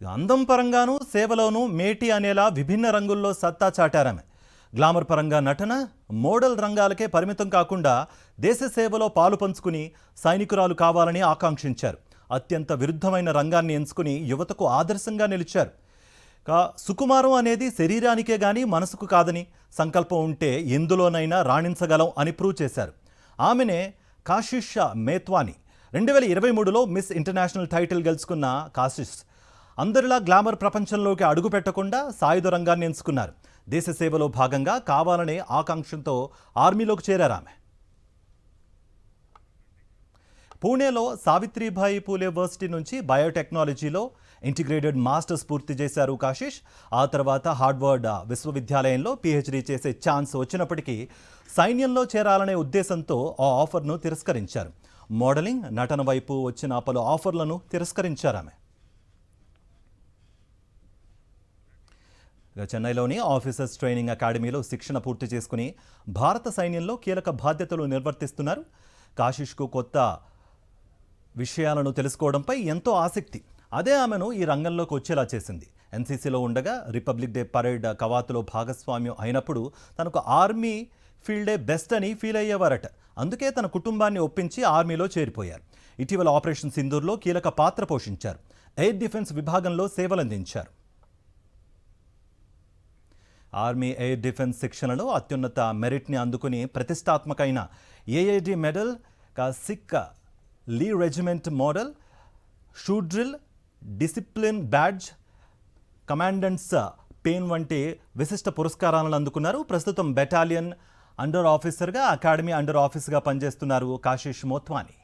అందం పరంగానూ సేవలోనూ మేటి అనేలా విభిన్న రంగుల్లో సత్తా చాటారామె. గ్లామర్ పరంగా నటన, మోడల్ రంగాలకే పరిమితం కాకుండా దేశ సేవలో పాలు పంచుకుని సైనికురాలు కావాలని ఆకాంక్షించారు. అత్యంత విరుద్ధమైన రంగాన్ని ఎంచుకుని యువతకు ఆదర్శంగా నిలిచారు. సుకుమారం అనేది శరీరానికే గాని మనసుకు కాదని, సంకల్పం ఉంటే ఎందులోనైనా రాణించగలం అని ప్రూవ్ చేశారు. ఆమెనే కాశిష్ మేత్వాని. 2023లో మిస్ ఇంటర్నేషనల్ టైటిల్ గెలుచుకున్న కాశిష్ అందరిలా గ్లామర్ ప్రపంచంలోకి అడుగు పెట్టకుండా సాయుధ రంగాన్ని ఎంచుకున్నారు. దేశ సేవలో భాగంగా కావాలనే ఆకాంక్షతో ఆర్మీలోకి చేరారామె. పూణేలో సావిత్రిబాయి పూలే వర్సిటీ నుంచి బయోటెక్నాలజీలో ఇంటిగ్రేటెడ్ మాస్టర్స్ పూర్తి చేశారు కాశిష్. ఆ తర్వాత హార్వర్డ్ విశ్వవిద్యాలయంలో పిహెచ్డీ చేసే ఛాన్స్ వచ్చినప్పటికీ సైన్యంలో చేరాలనే ఉద్దేశంతో ఆ ఆఫర్ను తిరస్కరించారు. మోడలింగ్, నటన వైపు వచ్చిన పలు ఆఫర్లను తిరస్కరించారామె. చెన్నైలోని ఆఫీసర్స్ ట్రైనింగ్ అకాడమీలో శిక్షణ పూర్తి చేసుకుని భారత సైన్యంలో కీలక బాధ్యతలు నిర్వర్తిస్తున్నారు. కాశిష్కు కొత్త విషయాలను తెలుసుకోవడంపై ఎంతో ఆసక్తి. అదే ఆమెను ఈ రంగంలోకి వచ్చేలా చేసింది. ఎన్సీసీలో ఉండగా రిపబ్లిక్ డే పరేడ్ కవాతులో భాగస్వామ్యం అయినప్పుడు తనకు ఆర్మీ ఫీల్డే బెస్ట్ అని ఫీల్ అయ్యేవారట. అందుకే తన కుటుంబాన్ని ఒప్పించి ఆర్మీలో చేరిపోయారు. ఇటీవల ఆపరేషన్ సింధూర్లో కీలక పాత్ర పోషించారు. ఎయిర్ డిఫెన్స్ విభాగంలో సేవలందించారు. ఆర్మీ ఎయిర్ డిఫెన్స్ శిక్షణలో అత్యున్నత మెరిట్ని అందుకుని ప్రతిష్టాత్మకమైన ఏఐడి మెడల్, సిక్ లీ రెజిమెంట్ మోడల్, షూడ్రిల్, డిసిప్లిన్ బ్యాడ్జ్, కమాండెంట్స్ పెయిన్ వంటి విశిష్ట పురస్కారాలను అందుకున్నారు. ప్రస్తుతం బెటాలియన్ అండర్ ఆఫీసర్గా, అకాడమీ అండర్ ఆఫీసర్గా పనిచేస్తున్నారు కాశిష్ మోత్వాని.